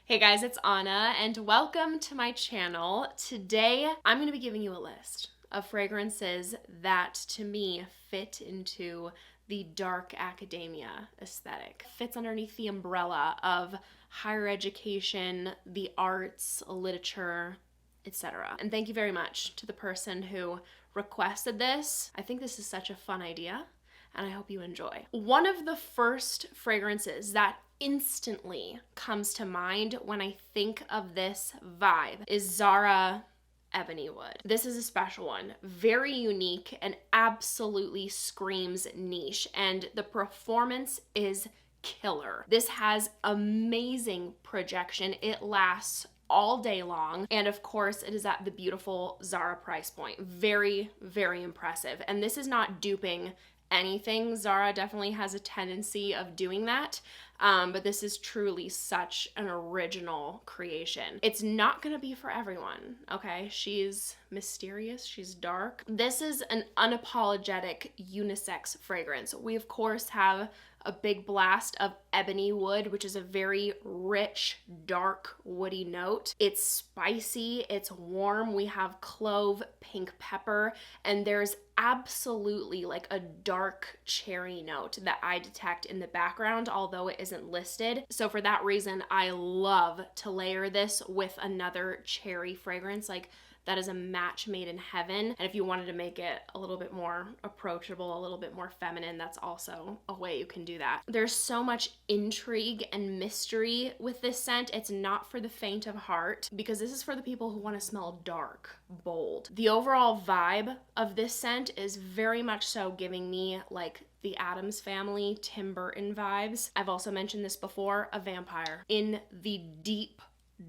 Hey guys, it's Anna and welcome to my channel. Today, I'm going to be giving you a list of fragrances that to me fit into the dark academia aesthetic. Fits underneath the umbrella of higher education, the arts, literature, etc. And thank you very much to the person who requested this. I think this is such a fun idea and I hope you enjoy. One of the first fragrances that instantly comes to mind when I think of this vibe is Zara Ebony Wood. This is a special one, very unique and absolutely screams niche, and the performance is killer. This has amazing projection. It lasts all day long, and of course it is at the beautiful Zara price point. Very, very impressive. And this is not duping anything. Zara definitely has a tendency of doing that, but this is truly such an original creation. It's not gonna be for everyone, okay? She's mysterious, she's dark. This is an unapologetic unisex fragrance. We of course have a big blast of Ebony Wood, which is a very rich, dark, woody note. It's spicy, it's warm. We have clove, pink pepper, and there's absolutely like a dark cherry note that I detect in the background, although it isn't listed. So for that reason, I love to layer this with another cherry fragrance. Like, that is a match made in heaven. And if you wanted to make it a little bit more approachable, a little bit more feminine, that's also a way you can do that. There's so much intrigue and mystery with this scent. It's not for the faint of heart, because this is for the people who want to smell dark, bold. The overall vibe of this scent is very much so giving me like the Addams Family, Tim Burton vibes. I've also mentioned this before, a vampire in the deep,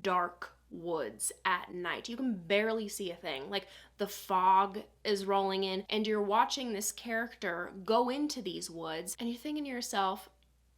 dark woods at night. You can barely see a thing. Like, the fog is rolling in and you're watching this character go into these woods and you're thinking to yourself,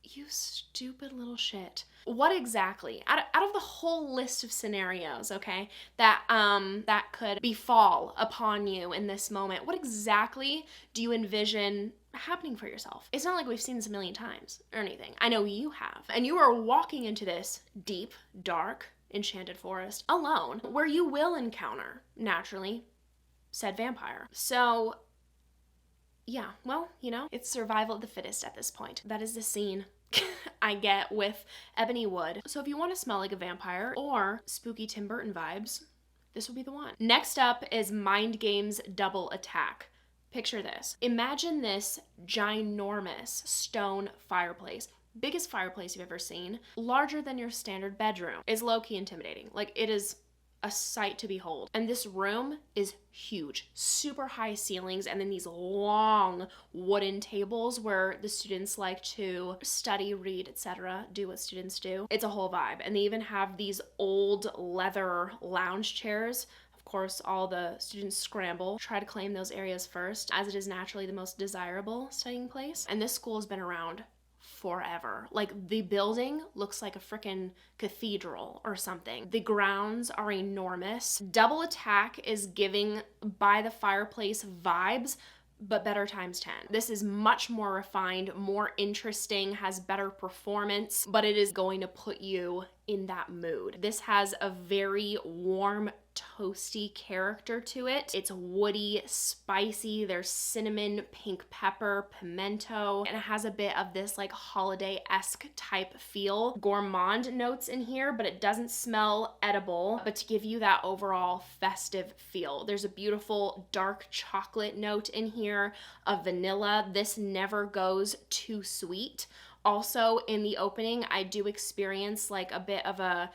you stupid little shit. What exactly, out of the whole list of scenarios, okay, that could befall upon you in this moment, what exactly do you envision happening for yourself? It's not like we've seen this a million times or anything. I know you have. And you are walking into this deep, dark, enchanted forest alone, where you will encounter, naturally, said vampire. So yeah, well, you know, it's survival of the fittest at this point. That is the scene I get with Ebony Wood. So if you want to smell like a vampire or spooky Tim Burton vibes, this will be the one. Next up is Mind Games Double Attack. Picture this. Imagine this ginormous stone fireplace. Biggest fireplace you've ever seen, larger than your standard bedroom. Is low-key intimidating. Like, it is a sight to behold. And this room is huge, super high ceilings, and then these long wooden tables where the students like to study, read, etc., do what students do. It's a whole vibe. And they even have these old leather lounge chairs. Of course, all the students scramble, try to claim those areas first, as it is naturally the most desirable studying place. And this school has been around forever. Like, the building looks like a freaking cathedral or something. The grounds are enormous. Double Attack is giving by the fireplace vibes, but better times 10. This is much more refined, more interesting, has better performance, but it is going to put you in that mood. This has a very warm, toasty character to it. It's woody, spicy, there's cinnamon, pink pepper, pimento, and it has a bit of this like holiday-esque type feel. Gourmand notes in here, but it doesn't smell edible, but to give you that overall festive feel. There's a beautiful dark chocolate note in here of vanilla. This never goes too sweet. Also, in the opening, I do experience like a bit of a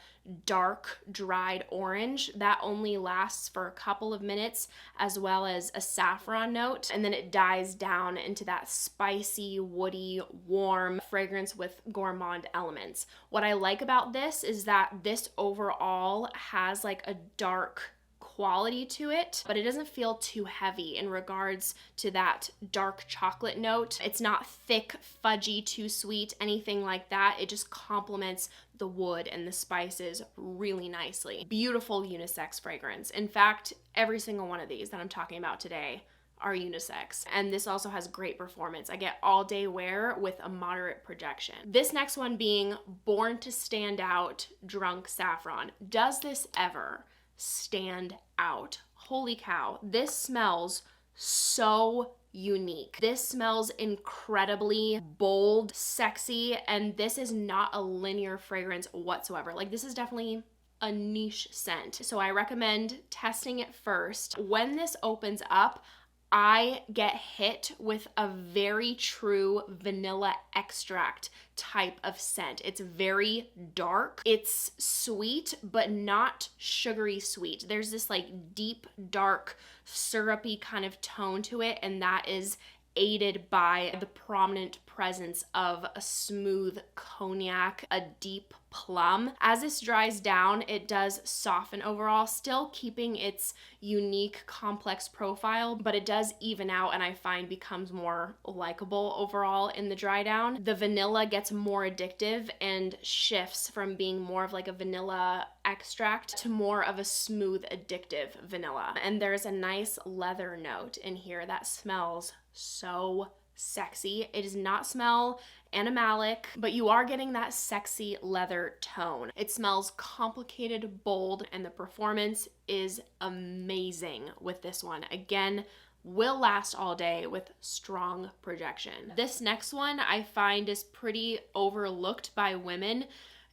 dark, dried orange. That only lasts for a couple of minutes, as well as a saffron note, and then it dies down into that spicy, woody, warm fragrance with gourmand elements. What I like about this is that this overall has like a dark quality to it, but it doesn't feel too heavy in regards to that dark chocolate note. It's not thick, fudgy, too sweet, anything like that. It just complements the wood and the spices really nicely. Beautiful unisex fragrance. In fact, every single one of these that I'm talking about today are unisex. And this also has great performance. I get all day wear with a moderate projection. This next one being Born to Stand Out Drunk Saffron. Does this ever stand out? Holy cow. This smells so unique. This smells incredibly bold, sexy, and this is not a linear fragrance whatsoever. Like, this is definitely a niche scent. So I recommend testing it first. When this opens up, I get hit with a very true vanilla extract type of scent. It's very dark. It's sweet, but not sugary sweet. There's this like deep, dark, syrupy kind of tone to it, and that is aided by the prominent presence of a smooth cognac, a deep plum. As this dries down, it does soften overall, still keeping its unique, complex profile, but it does even out and I find becomes more likable overall in the dry down. The vanilla gets more addictive and shifts from being more of like a vanilla extract to more of a smooth, addictive vanilla. And there's a nice leather note in here that smells so sexy. It does not smell animalic, but you are getting that sexy leather tone. It smells complicated, bold, and the performance is amazing with this one. Again, will last all day with strong projection. This next one I find is pretty overlooked by women.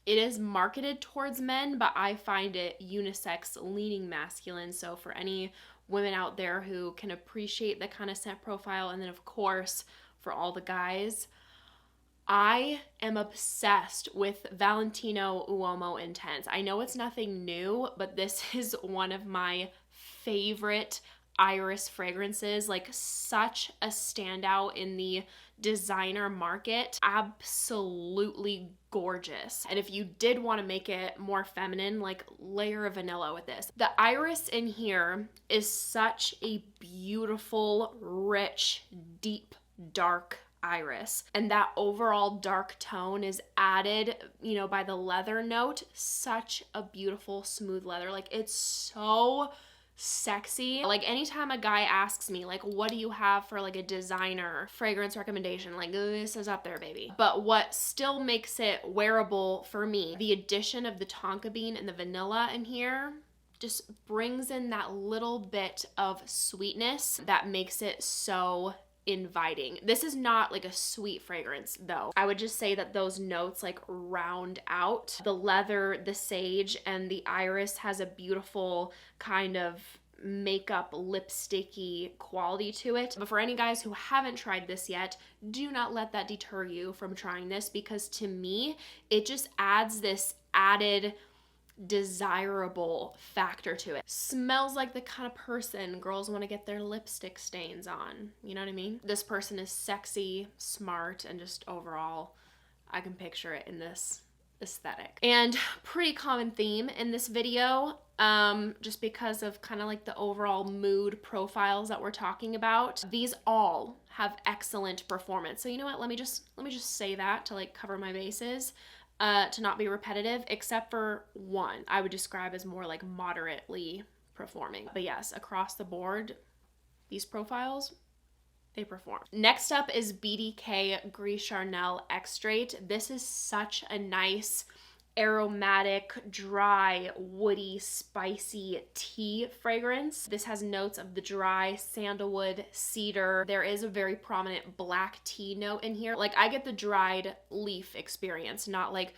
It is marketed towards men, but I find it unisex, leaning masculine. So for any women out there who can appreciate the kind of scent profile, and then of course for all the guys, I am obsessed with Valentino Uomo Intense. I know it's nothing new, but this is one of my favorite iris fragrances, like such a standout in the designer market. Absolutely gorgeous. And if you did want to make it more feminine, like layer of vanilla with this. The iris in here is such a beautiful, rich, deep, dark iris, and that overall dark tone is added, you know, by the leather note. Such a beautiful smooth leather. Like, it's so sexy. Like, anytime a guy asks me like, what do you have for like a designer fragrance recommendation, like, this is up there, baby. But what still makes it wearable for me, the addition of the tonka bean and the vanilla in here just brings in that little bit of sweetness that makes it so inviting. This is not like a sweet fragrance though. I would just say that those notes like round out. The leather, the sage, and the iris has a beautiful kind of makeup lipsticky quality to it. But for any guys who haven't tried this yet, do not let that deter you from trying this, because to me it just adds this added desirable factor to it. Smells like the kind of person girls want to get their lipstick stains on. You know what I mean? This person is sexy, smart, and just overall, I can picture it in this aesthetic. And pretty common theme in this video, just because of kind of like the overall mood profiles that we're talking about. These all have excellent performance. So you know what? Let me just say that to like cover my bases. To not be repetitive, except for one I would describe as more like moderately performing. But yes, across the board, these profiles, they perform. Next up is BDK Gris Charnel Extrait. This is such a nice aromatic, dry, woody, spicy tea fragrance. This has notes of the dry sandalwood, cedar. There is a very prominent black tea note in here. Like, I get the dried leaf experience, not like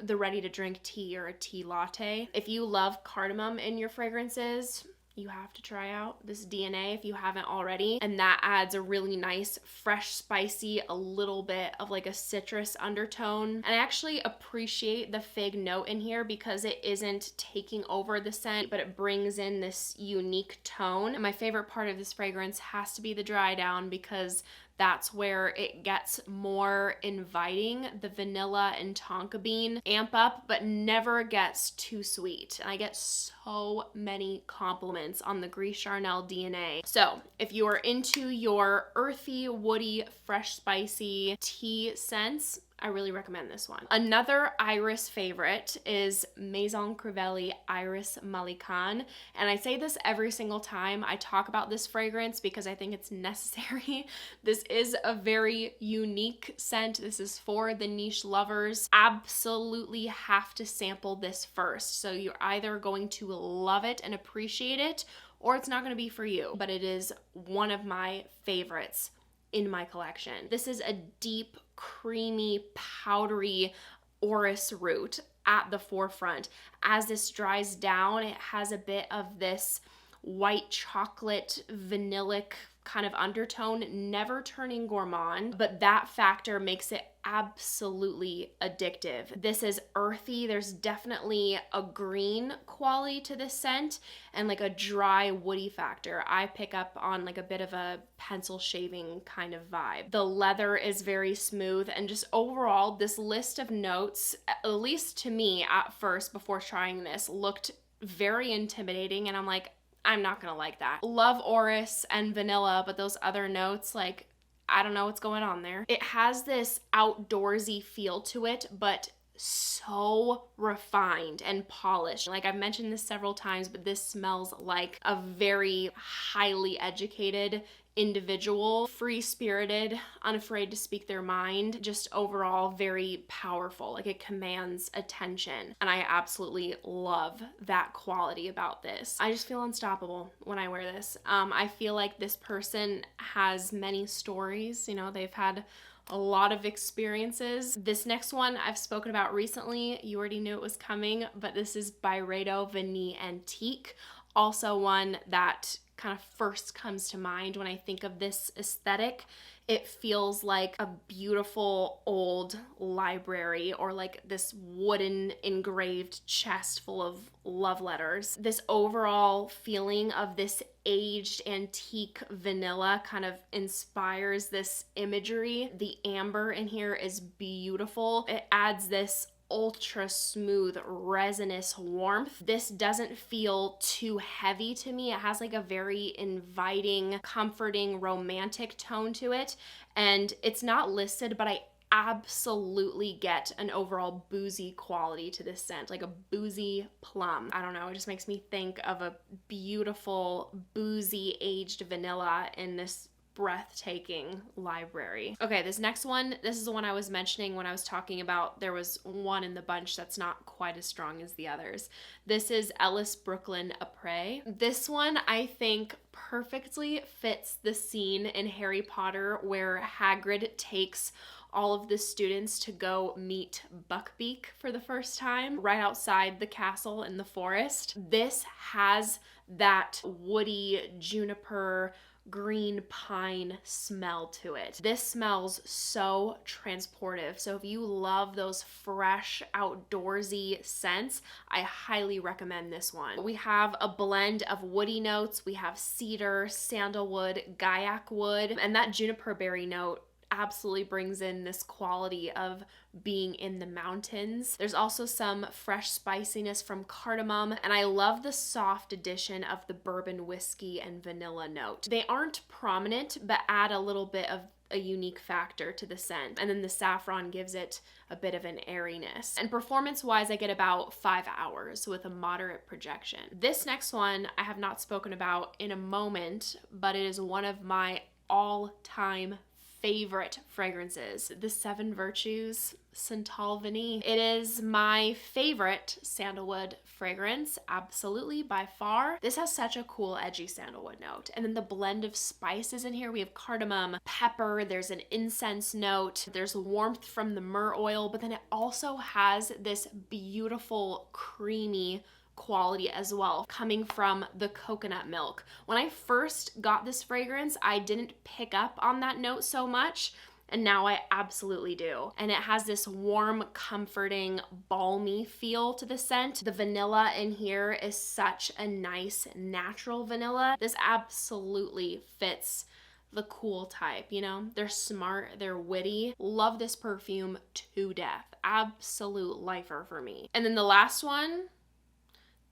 the ready to drink tea or a tea latte. If you love cardamom in your fragrances, you have to try out this DNA if you haven't already. And that adds a really nice, fresh, spicy, a little bit of like a citrus undertone. And I actually appreciate the fig note in here because it isn't taking over the scent, but it brings in this unique tone. And my favorite part of this fragrance has to be the dry down, because that's where it gets more inviting. The vanilla and tonka bean amp up, but never gets too sweet. And I get so many compliments on the Gris Charnel DNA. So if you are into your earthy, woody, fresh, spicy tea scents, I really recommend this one. Another Iris favorite is Maison Crivelli Iris Malikan. And I say this every single time I talk about this fragrance because I think it's necessary. This is a very unique scent. This is for the niche lovers. Absolutely have to sample this first. So you're either going to love it and appreciate it, or it's not going to be for you. But it is one of my favorites in my collection. This is a deep, creamy, powdery orris root at the forefront. As this dries down, it has a bit of this white chocolate, vanillic kind of undertone, never turning gourmand, but that factor makes it absolutely addictive. This is earthy. There's definitely a green quality to this scent and like a dry woody factor. I pick up on like a bit of a pencil shaving kind of vibe. The leather is very smooth, and just overall this list of notes, at least to me at first before trying this, looked very intimidating, and I'm like, I'm not gonna like that. Love orris and vanilla, but those other notes, like, I don't know what's going on there. It has this outdoorsy feel to it, but so refined and polished. Like I've mentioned this several times, but this smells like a very highly educated individual, free-spirited, unafraid to speak their mind, just overall very powerful. Like it commands attention, and I absolutely love that quality about this. I just feel unstoppable when I wear this. I feel like this person has many stories, you know, they've had a lot of experiences. This next one I've spoken about recently. You already knew it was coming, but this is Byredo Vanille Antique. Also one that kind of first comes to mind when I think of this aesthetic. It feels like a beautiful old library, or like this wooden engraved chest full of love letters. This overall feeling of this aged antique vanilla kind of inspires this imagery. The amber in here is beautiful. It adds this ultra smooth resinous warmth. This doesn't feel too heavy to me. It has like a very inviting, comforting, romantic tone to it, and it's not listed, but I absolutely get an overall boozy quality to this scent, like a boozy plum. I don't know, it just makes me think of a beautiful boozy aged vanilla in this breathtaking library. Okay, this next one, this is the one I was mentioning when I was talking about there was one in the bunch that's not quite as strong as the others. This is Ellis Brooklyn Apres. This one I think perfectly fits the scene in Harry Potter where Hagrid takes all of the students to go meet Buckbeak for the first time right outside the castle in the forest. This has that woody juniper green pine smell to it. This smells so transportive. So if you love those fresh outdoorsy scents, I highly recommend this one. We have a blend of woody notes. We have cedar, sandalwood, gaiac wood, and that juniper berry note absolutely brings in this quality of being in the mountains. There's also some fresh spiciness from cardamom, and I love the soft addition of the bourbon whiskey and vanilla note. They aren't prominent, but add a little bit of a unique factor to the scent. And then the saffron gives it a bit of an airiness. And performance-wise, I get about 5 hours with a moderate projection. This next one I have not spoken about in a moment, but it is one of my all-time favorite fragrances, the Seven Virtues Santal Vanille. It is my favorite sandalwood fragrance, absolutely, by far. This has such a cool edgy sandalwood note, and then the blend of spices in here, we have cardamom, pepper, there's an incense note, there's warmth from the myrrh oil, but then it also has this beautiful creamy quality as well, coming from the coconut milk. When I first got this fragrance, I didn't pick up on that note so much, and now I absolutely do. And it has this warm, comforting, balmy feel to the scent. The vanilla in here is such a nice, natural vanilla. This absolutely fits the cool type, you know? They're smart, they're witty. Love this perfume to death. Absolute lifer for me. And then the last one,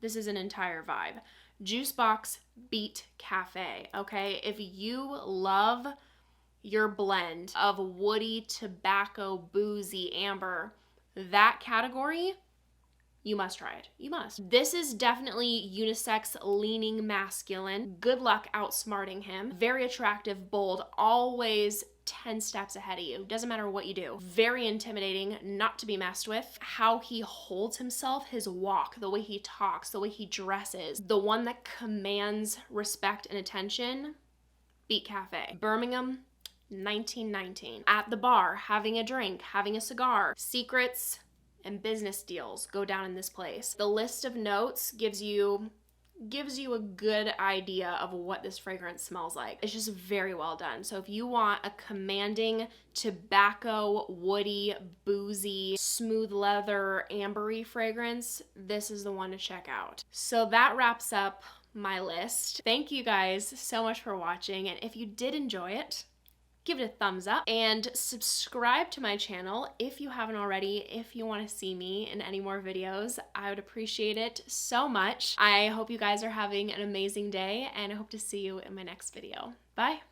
this is an entire vibe. Juicebox Beat Cafe, okay? If you love your blend of woody, tobacco, boozy, amber, that category, you must try it. You must. This is definitely unisex, leaning masculine. Good luck outsmarting him. Very attractive, bold, always 10 steps ahead of you. Doesn't matter what you do. Very intimidating, not to be messed with. How he holds himself, his walk, the way he talks, the way he dresses, the one that commands respect and attention, Beat Cafe. Birmingham, 1919. At the bar, having a drink, having a cigar. Secrets and business deals go down in this place. The list of notes gives you a good idea of what this fragrance smells like. It's just very well done. So if you want a commanding tobacco, woody, boozy, smooth leather, ambery fragrance, this is the one to check out. So that wraps up my list. Thank you guys so much for watching, and if you did enjoy it, give it a thumbs up and subscribe to my channel if you haven't already. If you want to see me in any more videos, I would appreciate it so much. I hope you guys are having an amazing day, and I hope to see you in my next video. Bye.